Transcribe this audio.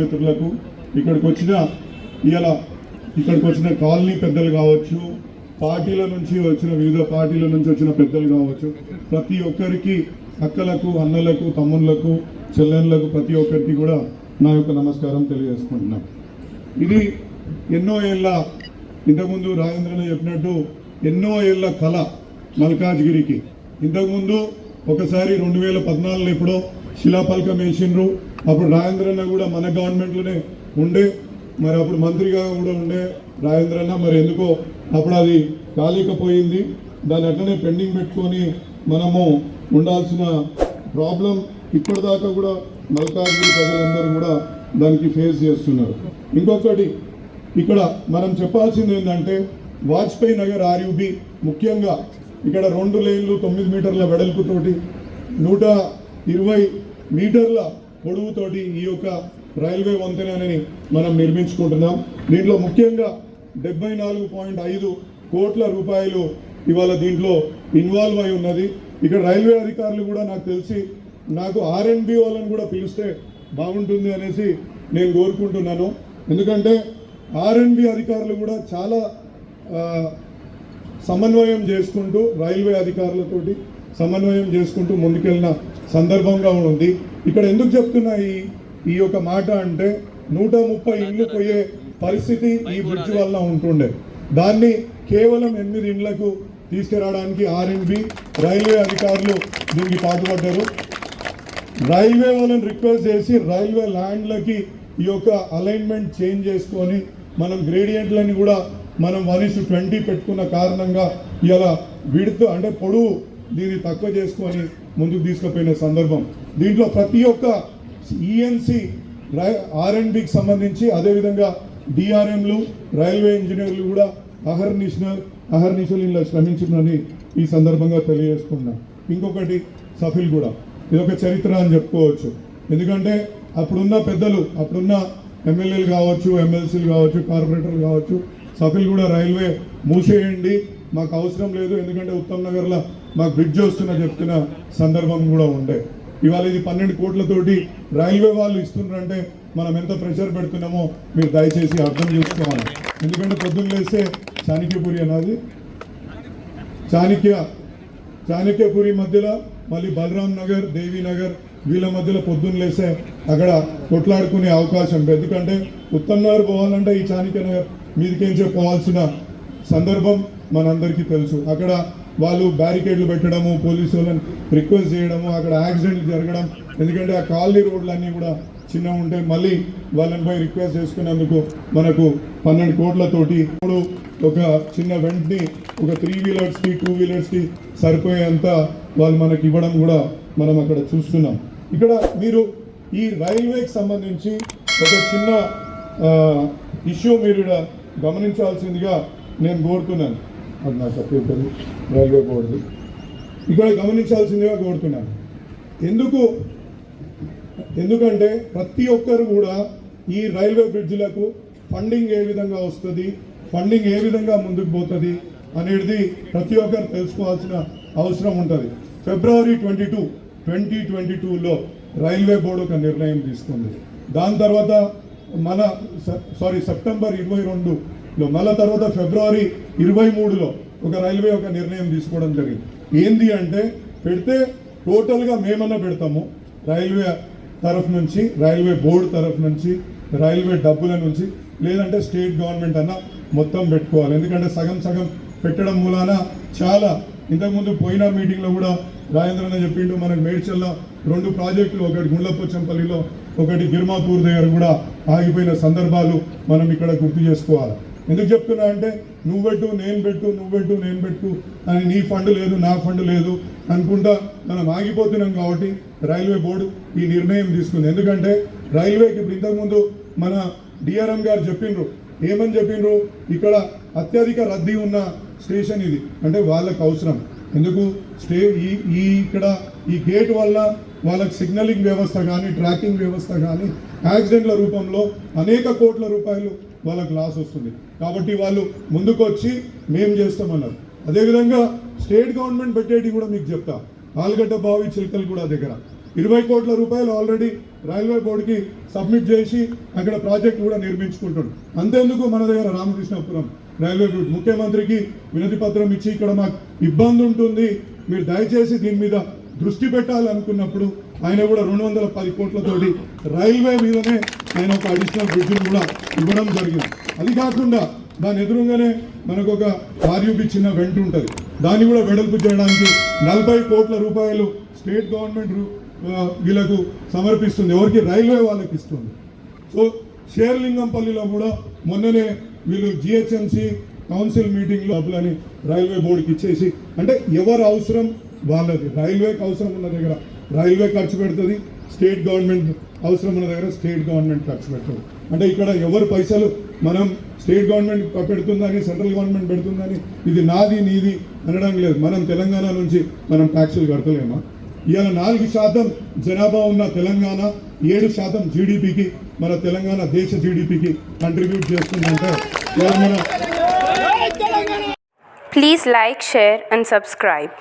మిత్రులకు ఇక్కడికి వచ్చిన కాలనీ పెద్దలు కావచ్చు, పార్టీల నుంచి వచ్చిన వివిధ పార్టీల నుంచి వచ్చిన పెద్దలు కావచ్చు, ప్రతి ఒక్కరికి అక్కలకు, అన్నలకు, తమ్ముళ్లకు, చెల్లెళ్ళకు ప్రతి ఒక్కరికి కూడా నా యొక్క నమస్కారం తెలియజేసుకుంటున్నాను. ఇది ఎన్నో ఏళ్ళ, ఇంతకుముందు రాజేంద్రన్న చెప్పినట్టు ఎన్నో ఏళ్ళ కళ మల్కాజ్గిరికి. ఇంతకుముందు ఒకసారి 2014లో ఎప్పుడో శిలాపలకం వేసిండ్రు. అప్పుడు రాజేంద్రన్న కూడా మన గవర్నమెంట్లోనే ఉండే, మరి అప్పుడు మంత్రిగా కూడా ఉండే రాజేంద్రన్న. మరి ఎందుకో అప్పుడు అది కాలేకపోయింది. దాన్ని అట్లనే పెండింగ్ పెట్టుకొని మనము ఉండాల్సిన ప్రాబ్లం ఇప్పటిదాకా కూడా మల్కాజ్గిరి ప్రజలందరూ కూడా దానికి ఫేస్ చేస్తున్నారు. ఇంకొకటి ఇక్కడ మనం చెప్పాల్సింది ఏంటంటే వాజ్పేయి నగర్ ఆర్యూబీ ముఖ్యంగా ఇక్కడ 2 లేన్లు 9 మీటర్ల వెడల్పుతోటి 120 మీటర్ల పొడవుతోటి ఈ యొక్క రైల్వే వంతెనని మనం నిర్మించుకుంటున్నాం. దీంట్లో ముఖ్యంగా 74.5 కోట్ల రూపాయలు ఇవాళ దీంట్లో ఇన్వాల్వ్ అయి ఉన్నది. ఇక్కడ రైల్వే అధికారులు కూడా నాకు R&B వాళ్ళని కూడా పిలిస్తే బాగుంటుంది అనేసి నేను కోరుకుంటున్నాను. ఎందుకంటే R&B అధికారులు కూడా చాలా సమన్వయం చేసుకుంటూ రైల్వే అధికారులతోటి సమన్వయం చేసుకుంటూ ముందుకెళ్ళిన సందర్భంగా ఉంది. ఇక్కడ ఎందుకు చెప్తున్నా ఈ యొక్క మాట అంటే 130 ఇండ్లు పోయే పరిస్థితి ఈ బ్రిడ్జ్ వల్ల ఉంటుండే. దాన్ని కేవలం 8 ఇండ్లకు తీసుకురావడానికి R&B రైల్వే అధికారులు దీనికి పాటుపడ్డారు. రైల్వే వాళ్ళని రిక్వెస్ట్ చేసి రైల్వే ల్యాండ్లకి ఈ యొక్క అలైన్మెంట్ చేంజ్ చేసుకొని మనం గ్రేడియంట్లని కూడా మనం 1:20 పెట్టుకున్న కారణంగా ఇలా విడుతూ అంటే పొడవు దీన్ని తక్కువ చేసుకొని ముందుకు తీసుకుపోయిన సందర్భం. దీంట్లో ప్రతి ఒక్క ENC R&Bకి సంబంధించి అదేవిధంగా DRMలు రైల్వే ఇంజనీర్లు కూడా అహర్నిశలు ఇలా శ్రమించిందని ఈ సందర్భంగా తెలియజేసుకున్నాం. ఇంకొకటి సఫిల్ కూడా ఇదొక చరిత్ర అని చెప్పుకోవచ్చు. ఎందుకంటే అప్పుడున్న పెద్దలు, అప్పుడున్న ఎమ్మెల్యేలు కావచ్చు, ఎమ్మెల్సీలు కావచ్చు, కార్పొరేటర్లు కావచ్చు, సఫిల్ కూడా రైల్వే మూసేయండి, మాకు అవసరం లేదు, ఎందుకంటే ఉత్తమ్ నగర్లో మాకు బ్రిడ్జ్ వస్తున్నా చెప్తున్న సందర్భం కూడా ఉండే. ఇవాళ ఇది 12 కోట్లతోటి రైల్వే వాళ్ళు ఇస్తున్నారంటే మనం ఎంత ప్రెషర్ పెడుతున్నామో మీరు దయచేసి అర్థం చేసుకోవాలి. ఎందుకంటే పొద్దున్న లేస్తే చాణక్యపురి అన్నది చాణక్యపురి మధ్యలో మళ్ళీ బలరాం నగర్, దేవీ నగర్ వీళ్ళ మధ్యలో పొద్దున్న లేస్తే అక్కడ కొట్లాడుకునే అవకాశం. ఎందుకంటే ఉత్తమ్ నగర్ పోవాలంటే ఈ చాణక్య నగర్ మీదికేంచే పోవాల్సిన సందర్భం మనందరికీ తెలుసు. అక్కడ వాళ్ళు బ్యారికేడ్లు పెట్టడము, పోలీసు వాళ్ళని రిక్వెస్ట్ చేయడము, అక్కడ యాక్సిడెంట్లు జరగడం. ఎందుకంటే ఆ కాలనీ రోడ్లన్నీ కూడా చిన్నగా ఉంటాయి. మళ్ళీ వాళ్ళని పోయి రిక్వెస్ట్ చేసుకున్నందుకు మనకు 12 కోట్లతోటి ఇప్పుడు ఒక చిన్న వెంటనే ఒక 3 వీలర్స్కి 2 వీలర్స్కి సరిపోయేంత వాళ్ళు మనకి ఇవ్వడం కూడా మనం అక్కడ చూస్తున్నాం. ఇక్కడ మీరు ఈ రైల్వేకి సంబంధించి ఒక చిన్న ఇష్యూ మీరు గమనించాల్సిందిగా నేను కోరుతున్నాను. అది నాకు చెప్పేది రైల్వే బోర్డు ఇక్కడ గమనించాల్సిందిగా కోరుతున్నాను. ఎందుకంటే ప్రతి ఒక్కరు కూడా ఈ రైల్వే బ్రిడ్జ్లకు ఫండింగ్ ఏ విధంగా వస్తుంది, ఫండింగ్ ఏ విధంగా ముందుకు పోతుంది అనేది ప్రతి ఒక్కరు తెలుసుకోవాల్సిన అవసరం ఉంటుంది. ఫిబ్రవరి 22, 2022లో రైల్వే బోర్డు ఒక నిర్ణయం తీసుకుంది. దాని తర్వాత సెప్టెంబర్ 22లో, మళ్ళీ తర్వాత ఫిబ్రవరి 23లో ఒక రైల్వే ఒక నిర్ణయం తీసుకోవడం జరిగింది. ఏంది అంటే పెడితే టోటల్గా మేమన్నా పెడతాము, రైల్వే తరఫు నుంచి, రైల్వే బోర్డు తరఫు నుంచి, రైల్వే డబ్బుల నుంచి, లేదంటే స్టేట్ గవర్నమెంట్ అన్న మొత్తం పెట్టుకోవాలి. ఎందుకంటే సగం పెట్టడం మూలాన చాలా ఇంతకుముందు పోయిన మీటింగ్లో కూడా రాజేంద్రన్న చెప్పిండు, మనకు మేడ్చల్లో 2 ప్రాజెక్టులు, ఒకటి గుండ్లపోచంపల్లిలో, ఒకటి గిర్మాపూర్ దగ్గర కూడా ఆగిపోయిన సందర్భాలు మనం ఇక్కడ గుర్తు చేసుకోవాలి. ఎందుకు చెప్తున్నా అంటే నువ్వు పెట్టు నేను పెట్టు అని నీ ఫండ్ లేదు నా ఫండ్ లేదు అనుకుంటా మనం ఆగిపోతున్నాం. కాబట్టి రైల్వే బోర్డు ఈ నిర్ణయం తీసుకుంది. ఎందుకంటే రైల్వేకి ఇప్పుడు ఇంతకుముందు మన DRM గారు ఏమని చెప్పిండ్రు, ఇక్కడ అత్యధిక రద్దీ ఉన్న స్టేషన్ ఇది, అంటే వాళ్ళకు అవసరం. ఎందుకు ఇక్కడ ఈ గేట్ వల్ల వాళ్ళకి సిగ్నలింగ్ వ్యవస్థ కానీ, ట్రాకింగ్ వ్యవస్థ కానీ, యాక్సిడెంట్ల రూపంలో అనేక కోట్ల రూపాయలు వాళ్ళకి లాస్ వస్తుంది. కాబట్టి వాళ్ళు ముందుకు వచ్చి మేము చేస్తామన్నారు. అదేవిధంగా స్టేట్ గవర్నమెంట్ పెట్టేటి కూడా మీకు చెప్తా, ఆల్గడ్డ బావి చిలకలగూడ దగ్గర 20 కోట్ల రూపాయలు ఆల్రెడీ రైల్వే బోర్డుకి సబ్మిట్ చేసి అక్కడ ప్రాజెక్ట్ కూడా నిర్మించుకుంటాడు. అంతేందుకు మన దగ్గర రామకృష్ణాపురం రైల్వే బోర్డు ముఖ్యమంత్రికి వినతి పత్రం ఇచ్చి ఇక్కడ మాకు ఇబ్బంది ఉంటుంది, మీరు దయచేసి దీని మీద దృష్టి పెట్టాలనుకున్నప్పుడు ఆయన కూడా 210 కోట్లతోటి రైల్వే మీదనే ఆయన ఒక అడిషనల్ బ్రిడ్జ్ కూడా ఇవ్వడం జరిగింది. అది కాకుండా దాని ఎదురుగానే మనకు ఒక ఆర్యూబీ చిన్న వెంట ఉంటుంది, దాన్ని కూడా వెడల్పు చేయడానికి 40 కోట్ల రూపాయలు స్టేట్ గవర్నమెంట్ వీళ్ళకు సమర్పిస్తుంది. ఎవరికి? రైల్వే వాళ్ళకి ఇస్తుంది. సో షేర్లింగంపల్లిలో కూడా మొన్ననే వీళ్ళు జిహెచ్ఎంసీ కౌన్సిల్ మీటింగ్లో డబ్బులని రైల్వే బోర్డుకి ఇచ్చేసి, అంటే ఎవరు అవసరం వాళ్ళది. రైల్వేకి అవసరం ఉన్న దగ్గర రైల్వే ఖర్చు పెడుతుంది, స్టేట్ గవర్నమెంట్ అవసరం ఉన్న దగ్గర స్టేట్ గవర్నమెంట్ ఖర్చు పెడుతుంది. అంటే ఇక్కడ ఎవరు పైసలు మనం స్టేట్ గవర్నమెంట్ పెడుతుందని సెంట్రల్ గవర్నమెంట్ పెడుతుందని ఇది నాది నీది అనడం లేదు. మనం తెలంగాణ నుంచి మనం ట్యాక్సులు కడతలేమా? ఇవాళ 4% జనాభా ఉన్న తెలంగాణ 7% జీడిపికి మన తెలంగాణ దేశ జీడిపికి కంట్రిబ్యూట్ చేస్తుందంటే ఇవాళ మన Please like, share and subscribe.